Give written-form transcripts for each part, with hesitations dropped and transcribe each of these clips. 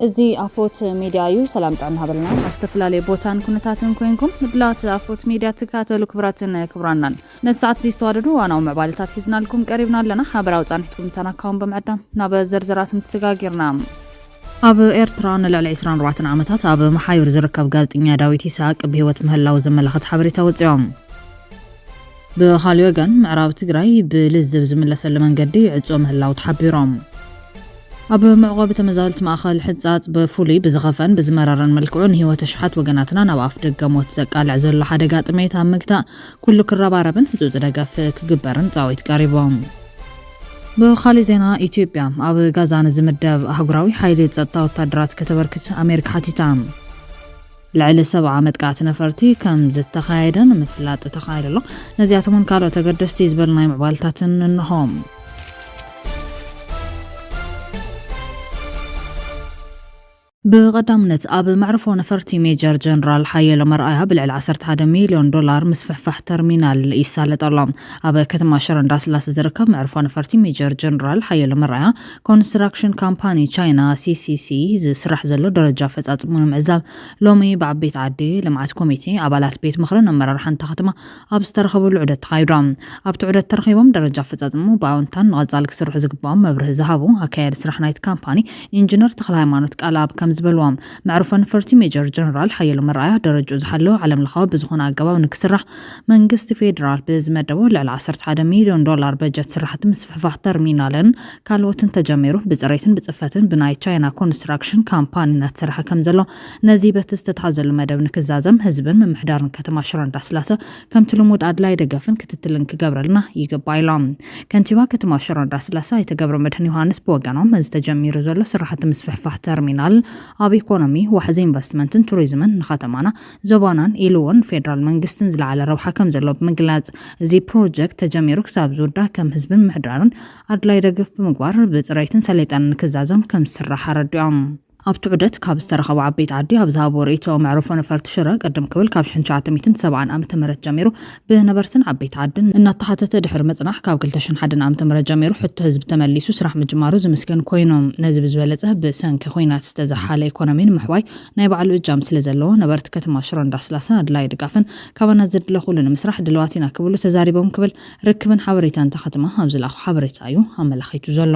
እዚ አፎት ሚዲያ እዩ ሰላም ጣን ሀበልና አስተፍላሌ ቦታን ኩነታትን ኮይንኩም ምድላት አፎት ሚዲያ ተካተሉ ክብራትን ክብራናን ነሳዓት ሲስተዋደዱ ዋናው መባልታት ሒዝናልኩም ቀሪብና ለና ሀበራው ጻንሕትኩም ሰናካውን በመዕዳም ናብ ዘርዘራትም ተሰጋጊርና ኣብ ኤርትራ ንልዕሊ 24 ዓመታት ኣብ መሓይር ዝርከብ ጋዜጠኛ ዳዊት ይስሐቅ ብህይወት ምህላው ዘመላኽት ሓበሬታ ወፂኦም ብኻልእ ወገን ምዕራብ ትግራይ ብልዝብ ዝምለሰሉ መንገዲ ዕጾ ምህላው ተሓቢሮም ኣብ ምዕቆብ ተመዛበልቲ ማእኸል ሕጻጽ ብፍሉይ ብዝኸፈን ብዝመረረን መልክዑን ህይወት ተሽሓት ወገናትና ናብ ኣፍ ደገ ሞት ዘቃልዕ ዘሎ ሓደጋ ጥሜት ኣብ ምግታእ ኩሉ ክረባረብን ህጹጽ ደገፍ ክግበርን ጻዊት ቀሪቦም ብኻልእ ዜና ኢትዮጵያ ኣብ ጋዛ ንዝምደብ ኣህጉራዊ ሓይሊ ጸጥታ ወታደራት ከተበርክት ኣሜሪካ ሓቲታ ልዕሊ 70 መጥቃዕቲ ነፈርቲ ከም ዝተኻየደን ምፍላጥ ተኻይደሎ ነዚኣቶምን ካልኦት ተገደስቲ ዝበሉ ናይ ምዕባልታትን እንሆም بقدامنت أب معرفو نفرتي ميجر جنرال حيل مرأة بالعل 11 مليون دولار مسفح ترمينال إيسالة الله أب كتما شرن راس لاس زركب معرفو نفرتي ميجر جنرال حيل مرأة كونستراكشن كامباني تشاينا CCC سرح زلو درجة فتات من معزاب لومي بعبيت عدي لمعات كوميتي عبالات بيت مخرن مرر حنتا ختمة أب استرخبوا العدة خيرام أب تعدة ترخيبهم درجة فتات مو باونتان غزالك سرح زقبام مبره زهابو هكاير سرح نايت كامباني إنجنير تخلها مانوت كالاب كم زبلوام معروفا نفرتي ميجر جنرال حيل مرأة درجة زحلو على ملخاب بزخونا قبا ونكسرح منقست فيدرال بزمدبو لعل 11 مليون دولار بجت سرحة مسفح ترمينالن كالوتن تجميرو بزريتن بتصفتن بناي تشاينا كونستراكشن كامباني نتسرحة كمزلو نزيبة استتحزل مدب نكزازم هزبن من محدارن كتما شران راسلاسة كم تلمود أدلاي دقافن كتتلن كقبرلنا يقبايلام كانتوا كتما شران راسلاسة يتقبرو مدهن يوهانس بوغانو مزتجميرو زلو سرحة مسفح ترمينال ኣብ ኢኮኖሚ ወሕዚ ኢንቨስትመንትን ቱሪዝምን ንኸተማና ዞባናን ኢሉውን ፌደራል መንግስትን ዝለዓለ ረብሓ ከም ዘሎ ብምግላጽ እዚ ፕሮጀክት ተጀሚሩ ክሳብ ዝውዳ ከም ህዝብን ምሕዳርን ኣድላይ ደገፍ ብምግባር ብፅሬትን ሰለይጠንን ክዛዘም ከም ዝስራሕ ኣረዲኦም ኣብ ትዑደት ካብ ዝተረኸቡ ዓበይቲ ዓዲ ኣብ ዝሃቦ ርእይቶ መዕርፎ ነፈርቲ ሽረ ቀደም ክብል ካብ 1970 ዓመተ ምህረት ጀሚሩ ብነበርትን ዓበይቲ ዓድን እናተሓተተ ድሕሪ መጽናሕ ካብ 2001 ዓመተ ምህረት ጀሚሩ ሕቶ ህዝቢ ተመሊሱ ስራሕ ምጅማሩ ዝምስገን ኮይኖም ነዚ ብዝበለጸ ብሰንኪ ኩናት ዝተዛሓለ ኢኮኖሚን ምሕዋይ ናይ ባዕሉ እጃም ስለ ዘለዎ ነበርቲ ከተማ ሽረ እንዳስላሳ ኣድላይ ድጋፍን ካባና ዘድለ ኩሉ ንምስራሕ ድልዋት ኢና ክብሉ ተዛሪቦም ክብል ርክብን ሓበሬታን ተኸተማ ኣብ ዝለኣኹ ሓበሬታ እዩ ኣመላኺቱ ዘሎ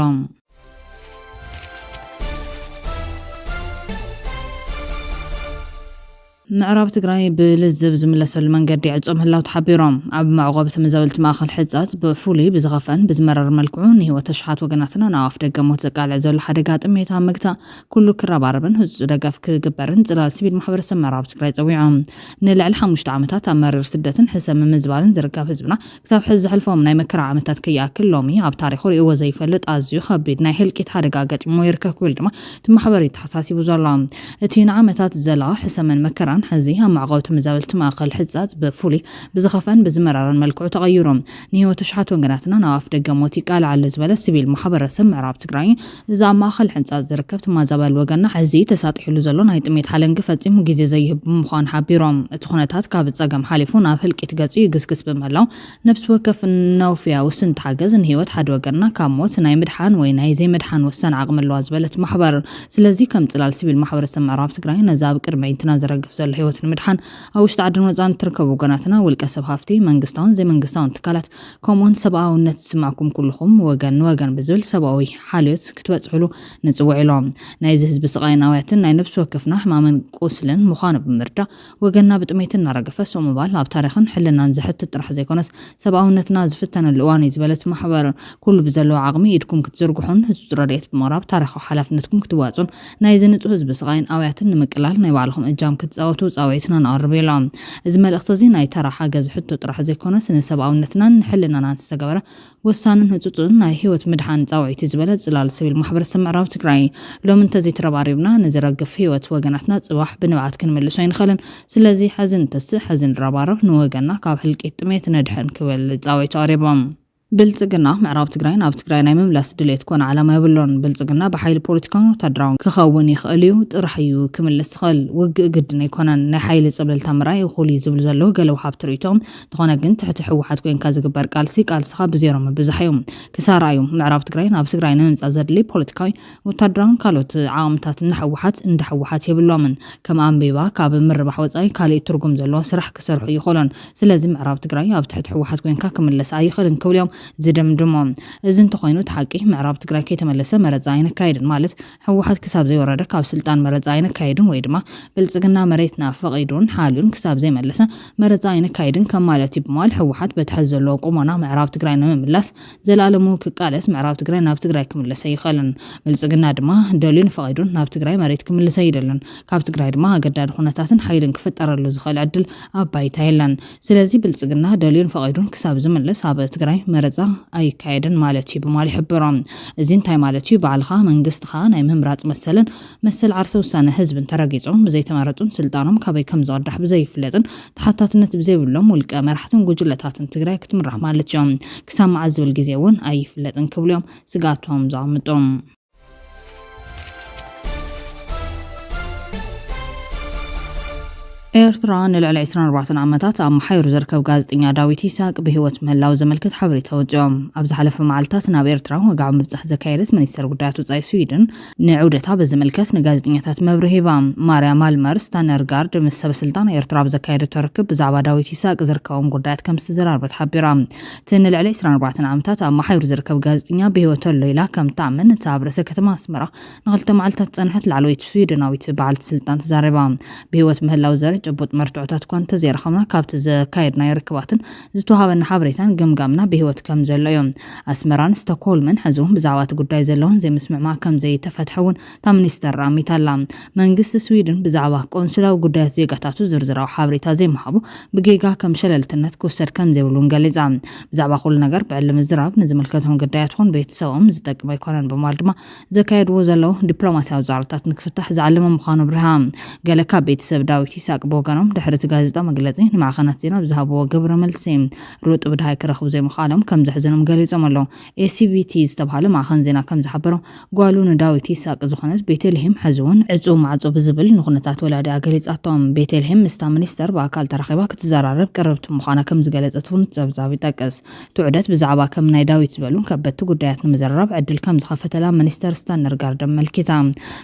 ምዕራብ ትግራይ ብልዝብ ዝምለሰሉ መንገዲ ዕጾም ህላው ተሓቢሮም ኣብ ማዕቆብ ተመዛበልቲ ማእኸል ሕጻጽ ብፍሉይ ብዝኸፈን ብዝመረር መልክዑ ንህይወት ተሽሓት ወገናትና ናብ ኣፍ ደገ ሞት ዘቃልዕ ዘሎ ሓደጋ ጥሜት ኣብ ምግታእ ኩሉ ክረባረብን ህጹጽ ደገፍ ክግበርን ጽላል ሲቪል ማሕበረሰብ ምዕራብ ትግራይ ጸዊዖም ንልዕሊ 5 ዓመታት ኣብ መሪር ስደትን ሕሰብ ምምዝባልን ዝርከብ ህዝብና ክሳብ ሕዚ ዘሕልፎም ናይ መከራ ዓመታት ከይኣክል ሎሚ ኣብ ታሪኹ ርእይዎ ዘይፈልጥ ኣዝዩ ከቢድ ናይ ህልቂት ሓደጋ ገጢሙ ይርከብ ክብል ድማ እቲ ማሕበሬት ተሓሳሲቡ ዘሎ እቲ ንዓመታት ዘለቐ ሕሰምን መከራ حزي هم عقوبة مزاولت ما أقل حزات بفولي بزخفان بزمرار الملكو تغيرهم نيو تشحت وقناتنا نواف دقاموتي قال على الزبالة السبيل محبرة سم عراب تقرأي إذا ما أخل حزات زركبت ما زبال وقنا حزي تساطح لزلون هاي تميت حالن قفتي مجيزي زي بمخان حبيرهم تخونتات كابت زاقم حالفون عفل كتقاتي قسقس بمهلاو نفس وكف النوفيا وسنت حاجز نهيوت حد وقنا كاموت ناي مدحان وين هاي زي مدحان وسن عقم الوازبالة محبر سلازي كم تلال سبيل محبرة سم عراب تقرأي نزاب كرمين تنازر قفزل هيوت المدحان أو اشتعدن وزان تركبوا قناتنا والكسب هافتي منقستان زي منقستان تكالت كومون سبعة ونت سمعكم كلهم وقن بزول سبعوي حاليوت كتواتحلو نتسوعي لهم نايزهز بسقاين نواتن ناي نفس وكفنا حماما قوسلن مخانب بمرده وقنا بتميتنا رقفس ومبال لاب تاريخا حلنا نزحت تطرح زي كونس سبعة ونت نازفتنا اللواني زبالت محبر كل بزلو عقمي يدكم كتزرقحون هزراريت بمراب تاريخ وحلفنتكم كتواتون نايزنتو هز بسقاين نواتن مقلال نايوالهم اجام كتزاوتو عويتنا نقرب لهم إذا ما الاختزين أي ترى حاجة حتى طرح زي كونس نسبة أو نتنان حلنا نتسجبره وسانن هتوتنا هيوت مدحان تعوي تزبلت زلال سبيل محبر السمعة وتكراي لو من تزي ترباريبنا نزرق في هيوت وجناتنا صباح بنوعات كنمل شين خلن سلازي حزن حزن رباره نوجنا كاب حلقة ميت ندحن كول تعوي تعربهم ብልጽግና ምዕራብ ትግራይ ናብ ትግራይ ናይ ምምላስ ድሌት ኮነ ዓላማ የብሎን ብልጽግና ብሓይሊ ፖለቲካዊ ወተሃደራዊ ክኸውን ይኽእል እዩ ጥራሕ እዩ ክምልስ ዝኽእል ውግእ ግድን ኣይኮነን ናይ ሓይሊ ፅብልታ ምርኣይ እኹል እዩ ዝብሉ ዘለዉ ገለ ወሃብቲ ርእይቶም እንተኾነ ግን ትሕቲ ሕወሓት ኮንካ ዝግበር ቃልስኻ ብዜሮ ምብዛሕ እዩ ክሳራ እዩ ምዕራብ ትግራይ ናብ ትግራይ ንምምፃእ ዘድሊ ፖለቲካዊ ወተሃደራዊ ካልኦት ዓቕምታት እንደ ሕወሓት የብሎምን ከም ኣንቢባ ካብ ምርባሕ ወፃኢ ካልእ ትርጉም ዘለዎ ስራሕ ክሰርሑ ይኽእሉን ስለዚ ምዕራብ ትግራይ ኣብ ትሕቲ ሕወሓት ኮንካ ክምለስ ኣይኽእልን ክብሎም ዝድምድሞም እዚ እንተኾይኑ ተሓቂ ምዕራብ ትግራይ ከይተመለሰ መረፃ ኣይነካይድን ማለት ሕወሓት ክሳብ ዘይወረደ ካብ ስልጣን መረፃ ኣይነካይድን ወይ ድማ ብልጽግና መሬትና ፈቒዱን ሓልዩን ክሳብ ዘይመለሰ መረፃ ኣይነካይድን ከም ማለት እዩ ብምባል ሕወሓት በትሕዚ ዘለዎ ቁመና ምዕራብ ትግራይ ንምምላስ ዘለኣለሙ ክቃለስ ምዕራብ ትግራይ ናብ ትግራይ ክምለስ ኣይኽእልን ብልጽግና ድማ ደልዩን ፈቒዱን ናብ ትግራይ መሬት ክምለስ ኣይደልን ካብ ትግራይ ድማ ኣገዳዲ ኩነታትን ሓይልን ክፍጠረሉ ዝኽእል ዕድል ኣብ ባይታ የለን ስለዚ ብልጽግና ደልዩን ፈቒዱን ክሳብ ዝምለስ ኣብ ትግራይ መረፃ ኣይካየድን ማለት እዩ ብምባል ይሕብሮም እዚ እንታይ ማለት እዩ ባዕልኻ መንግስትኻ ናይ ምምራፅ መሰል ዓርሰ ውሳነ ህዝብን ተረጊፆም ብዘይተመረጡን ስልጣኖም ካበይ ከም ዝቕዳሕ ብዘይፍለጥን ተሓታትነት ብዘይብሎም ውልቀ መራሕትን ጉጅለታትን ትግራይ ክትምራሕ ማለት እዮም ክሳብ መዓዝ ዝብል ግዜ እውን ኣይፍለጥን ክብሎም ስጋቶም ዘቕምጦም ኤርትራ ንልዕሊ 24 ዓመታት ኣብ መሓይሩ ዝርከብ ጋዜጠኛ ዳዊት ይስሐቅ ብሂወት ምህላው ዘመልክት ሓበሬታ ወፂኦም ኣብ ዝሓለፈ መዓልታት ናብ ኤርትራ ወግዓዊ ምብፃሕ ዘካየደት ሚኒስተር ጉዳያት ወፃኢ ስዊድን ንዑደታ በዝምልከት ንጋዜጠኛታት መብርሂ ሂባ ማርያም አልመር ስታነርጋርድ ምስ ሰበስልጣን ኤርትራ ብዘካየደቶ ርክብ ብዛዕባ ዳዊት ይስሐቅ ዝርከቦም ጉዳያት ከም ዝተዘራርበት ሓቢራ እቲ ንልዕሊ 24 ዓመታት ኣብ መሓይሩ ዝርከብ ጋዜጠኛ ብሂወት ኣሎ ኢላ ከም ተኣምን እቲ ኣብ ርእሰ ከተማ ኣስመራ ንኽልተ መዓልታት ፀንሐት ላዕለወይቲ ስዊድናዊት በዓልቲ ስልጣን ተዛሪባ ብሂወት ምህላው ዘርእ ጭቡጥ መርትዖታት እኳ እንተዘይረኸብና ካብቲ ዘካየድናዮ ርክባትን ዝተዋሃበና ሓበሬታን ግምጋምና ብሂወት ከም ዘሎ እዮም ኣስመራን ስቶክሆልምን ሕዚ እውን ብዛዕባ እቲ ጉዳይ ዘለዎን ዘይምስምዕማዕ ከም ዘይተፈትሐ እውን እታ ሚኒስተር ኣሚታ ኣላ መንግስቲ ስዊድን ብዛዕባ ቆንስላዊ ጉዳያት ዜጋታቱ ዝርዝራዊ ሓበሬታ ዘይምሃቡ ብጌጋ ከም ሸለልትነት ክውሰድ ከም ዘይብሉን ገሊፃ ብዛዕባ ኩሉ ነገር ብዕሊ ምዝራብ ንዝምልከቶም ጉዳያት ኹን ቤተሰቦም ዝጠቅም ኣይኮነን ብምባል ድማ ዘካየድዎ ዘለዉ ዲፕሎማስያዊ ዛዕርታት ንክፍታሕ ዝዓለመ ምዃኑ ብርሃ ገለ ካብ ቤተሰብ ዳዊት ይስሐቅ ወገኖም ድሕሪ እቲ ጋዜጣ መግለፂ ንማዕኸናት ዜና ብዝሃብዎ ግብረ መልሲ ሩጥ ብድሃይ ክረኽቡ ዘይምኽኣሎም ከም ዘሕዝኖም ገሊፆም ኣለዉ ኤሲቢቲ ዝተባሃለ ማዕኸን ዜና ከም ዝሓበሮ ጓሉ ንዳዊት ይስሐቅ ዝኾነት ቤተልሄም ሕዚ እውን ዕፁብ ማዕፆ ብዝብል ንኹነታት ወላዲኣ ገሊፃቶም ቤተልሄም ምስታ ሚኒስተር ብኣካል ተራኺባ ክትዘራረብ ቅርብቲ ምዃና ከም ዝገለፀት እውን ፀብፃብ ይጠቅስ ትዑደት ብዛዕባ ከም ናይ ዳዊት ዝበሉ ከበድቲ ጉዳያት ንምዝርራብ ዕድል ከም ዝኸፈተላ ሚኒስተር ስታነርጋርድ ኣመልኪታ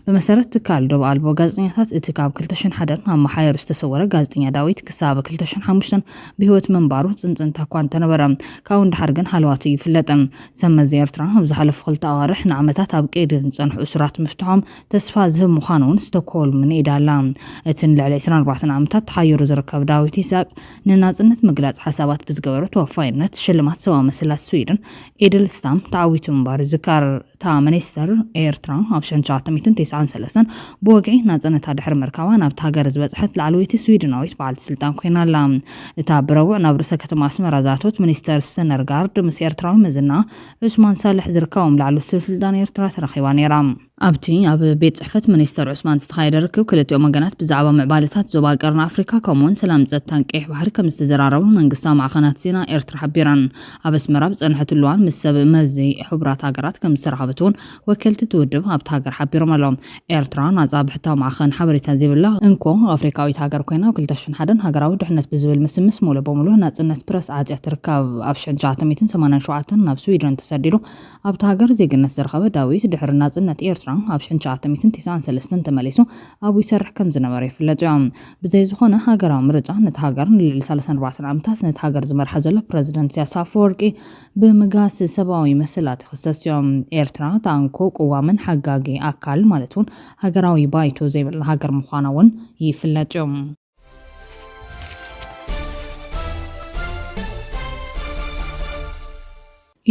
ብመሰረት ትካል ዶብ ኣልቦ ጋዜጠኛታት እቲ ካብ 2001 ኣብ መሓየሩ ዝተሰወረ ጋዜጠኛ ዳዊት ክሳብ 2005 ብሂወት መንባሩ ፅንፅንታ እኳ እንተነበረ ካብኡ እንድሓር ግን ሃልዋቱ ይፍለጥን ሰመዚ ኤርትራ ኣብ ዝሓለፉ 2 ኣዋርሕ ንዓመታት ኣብ ቀይዲ ዝፀንሑ እሱራት ምፍትሖም ተስፋ ዝህብ ምዃኑ እውን ስቶክሆልም ንኢዳ ኣላ እቲ ንልዕሊ 24 ዓመታት ተሓይሩ ዝርከብ ዳዊት ይስሐቅ ንናፅነት ምግላፅ ሓሳባት ብዝገበሮ ተወፋይነት ሽልማት ሰብኣዊ መሰላት ስዊድን ኤድል ስታም ተዓዊቱ ምንባሩ ይዝከር እታ ሚኒስተር ኤርትራ ኣብ 1993 ብወግዒ ናፅነታ ድሕሪ ምርካባ ናብቲ ሃገር ዝበፅሐት ላዕለወይቲ ስዊድናዊት በዓልቲ ስልጣን ኮይና ኣላ እታ ብረቡዕ ናብ ርእሰ ከተማ ኣስመራ ዛቶት ሚኒስተር ስታነርጋርድ ምስ ኤርትራዊ መዝና ዑስማን ሳልሕ ዝርከቦም ላዕለዎት ሰበስልጣን ኤርትራ ተረኺባ ነይራ ኣብቲ ኣብ ቤት ፅሕፈት ሚኒስተር ዑስማን ዝተኻየደ ርክብ ክልቲኦም ወገናት ብዛዕባ ምዕባለታት ዞባ ቀርኒ ኣፍሪካ ከምኡውን ሰላም ፀጥታን ቀይሕ ባሕሪ ከም ዝተዘራረቡ መንግስታዊ ማዕኸናት ዜና ኤርትራ ሓቢረን ኣብ ኣስመራ ብፀንሐትሉ እዋን ምስ ሰብ መዚ ሕቡራት ሃገራት ከም ዝተረኸበት እውን ወከልቲ ትውድብ ኣብቲ ሃገር ሓቢሮም ኣለዎም ኤርትራ ናፃ ብሕታዊ ማዕኸን ሓበሬታ ዘይብላ እንኮ ኣፍሪካዊት ሃገር ኮይና ኣብ 2001 ሃገራዊ ድሕነት ብዝብል ምስምስ ሙሉ በሙሉ ናፅነት ፕረስ ዓፅያ ትርከብ ኣብ 1987 ናብ ስዊድን ተሰዲዱ ኣብቲ ሃገር ዜግነት ዝረኸበ ዳዊት ድሕሪ ናፅነት ኤርትራ ኣብ 1993 ተመሊሱ ኣብኡ ይሰርሕ ከም ዝነበረ ይፍለጥ እዮም ብዘይ ዝኾነ ሃገራዊ ምርጫ ነቲ ሃገር ንልዕሊ 34 ዓመታት ነቲ ሃገር ዝመርሐ ዘሎ ፕረዚደንት ኢሳያስ ኣፈወርቂ ብምጋስ ሰብኣዊ መሰላት ይኽሰስ እዮም ኤርትራ ታንኮ ቅዋምን ሓጋጊ ኣካል ማለት እውን ሃገራዊ ባይቶ ዘይብላ ሃገር ምዃና እውን ይፍለጥ እዮም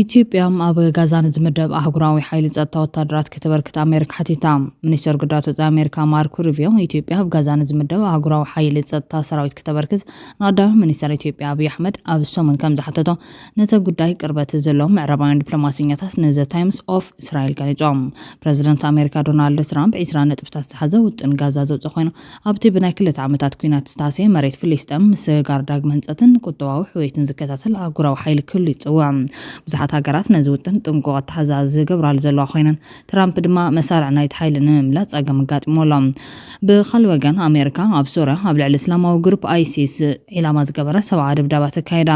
ኢትዮጵያ ኣብ ጋዛን ዝምደብ ኣህጉራዊ ሓይሊ ጸጥታ ወታደራት ከተበርክት ኣሜሪካ ሓቲታ ሚኒስትር ጉዳያት ወጻኢ ኣሜሪካ ማርኮ ሩቢዮ ኢትዮጵያ ኣብ ጋዛን ዝምደብ ኣህጉራዊ ሓይሊ ጸጥታ ሰራዊት ከተበርክት ንቀዳማይ ሚኒስትር ኢትዮጵያ አብይ ኣሕመድ ኣብ ሰሙን ከም ዝሓተቶ ነቲ ጉዳይ ቅርበት ዘለዎም ምዕራባውያን ዲፕሎማስኛታት ንዘ ታይምስ ኦፍ እስራኤል ገሊጾም ፕረዚደንት ኣሜሪካ ዶናልድ ትራምፕ 20 ነጥብታት ዝሓዘ ውጥን ጋዛ ዘውፅእ ኮይኑ ኣብቲ ብናይ ክልተ ዓመታት ኩናት ዝተሃስየ መሬት ፍልስጤም ምስ ጋር ዳግመ ህንፀትን ቁጠባዊ ሕውየትን ዝከታተል ኣህጉራዊ ሓይሊ ክህሉ ይጽዋዕ ብዙሓት ሃገራት ነዚ ውጥን ጥንቁቅ ኣተሓዛዚ ዝገብራሉ ዘለዋ ኮይነን ትራምፕ ድማ መሳርዕ ናይቲ ሓይሊ ንምምላጥ ፀገም ኣጋጢሞሎም ብኻልእ ወገን ኣሜሪካ ኣብ ሶርያ ኣብ ልዕሊ እስላማዊ ግሩፕ ኣይሲስ ዒላማ ዝገበረ ሰብኣዊ ድብደባ ተካይዳ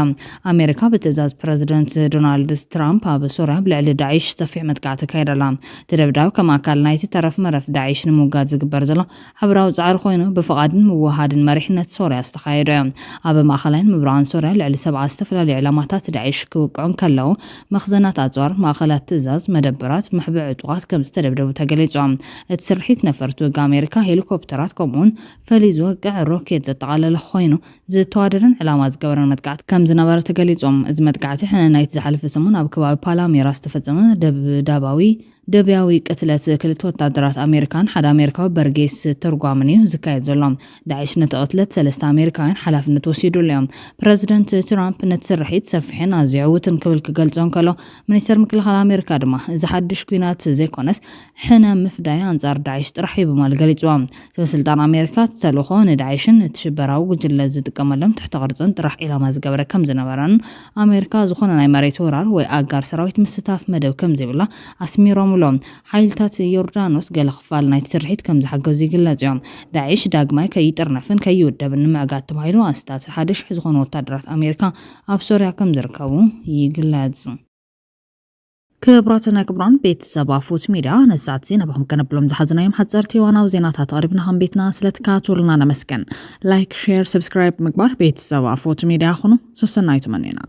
ኣሜሪካ ብትእዛዝ ፕረዚደንት ዶናልድ ትራምፕ ኣብ ሶርያ ብልዕሊ ዳዒሽ ሰፊሕ መጥቃዕቲ ተካይዳላ ትድብዳብ ከም ኣካል ናይቲ ተረፍ መረፍ ዳዒሽ ንምውጋድ ዝግበር ዘሎ ሕብራዊ ጻዕሪ ኮይኑ ብፍቓድን ምውሃድን መሪሕነት ሶርያ ዝተካየደ ኣብ ማእኸላይን ምብራቕን ሶርያ ልዕሊ 70 ዝተፈላለዩ ዒላማታት ዳዒሽ ክውቅዑን ከለዉ መኽዘናት ኣጽዋር ማእኸላት ትእዛዝ መደበራት ምሕብዕ ዕጡቓት ከም ዝተደብደቡ ተገሊጾም እቲ ስርሒት ነፈርቲ ውጊ ኣሜሪካ ሄሊኮፕተራት ከምኡውን ፈሊዝ ዝወቅዕ ሮኬት ዘጠቓለለ ኮይኑ ዝተዋደደን ዕላማ ዝገበረን መጥቃዕቲ ከም ዝነበረ ተገሊጾም እዚ መጥቃዕቲ ናይቲ ዝሓለፈ ሰሙን ኣብ ከባቢ ፓላሜራ ዝተፈጸመ ደብያዊ ቅትለት ክልተ ወታደራት ኣሜሪካን ሓደ ኣሜሪካዊ በርጌስ ተርጓምን እዩ ዝካየድ ዘሎ ዳዒሽ ነቲ ቅትለት 3 ኣሜሪካውያን ሓላፍነት ወሲዱሉ እዮም ፕረዚደንት ትራምፕ ነቲ ስርሒት ሰፊሕን ኣዝዩ ዕዉትን ክብል ክገልጾን ከሎ ሚኒስትር ምክልኻል ኣሜሪካ ድማ እዚ ሓድሽ ኩናት ዘይኮነስ ሕነ ምፍዳይ ኣንጻር ዳዒሽ ጥራሕ እዩ በማለት ገሊጾም ሰበስልጣን ኣሜሪካ ተልእኾ ንዳዒሽን እቲ ሽበራዊ ጉጅለ ዝጥቀመሎም ትሕቲ ቅርጽን ጥራሕ ዒላማ ዝገበረ ከም ዝነበረን ኣሜሪካ ዝኾነ ናይ መሬት ወራር ወይ ኣጋር ሰራዊት ምስታፍ መደብ ከም ዘይብላ ኣስሚሮም ሓይልታት ዮርዳኖስ ገለ ክፋል ናይቲ ስርሒት ከም ዝሓገዙ ይግለጹ እዮም ዳዒሽ ዳግማይ ከይጥርነፍን ከይውደብን ንምዕጋድ ተባሂሉ ኣስታት 1,000 ዝኾኑ ወታደራት ኣሜሪካ ኣብ ሶርያ ከም ዝርከቡ ይግለጽ ክብራትና ክብራን ቤተሰብ ኣፎት ሚድያ ነሳት ዜና ከነብሎም ዝሓዝናዮም ሓጸርቲ ዋናው ዜናታት ቀሪብና ከም ቤትና ስለተከታተሉና ነመስገን ላይክ ሼር ሰብስክራይብ ምግባር ቤተሰብ ኣፎት ሚድያ ኹኑ ሰናይ ተመኒና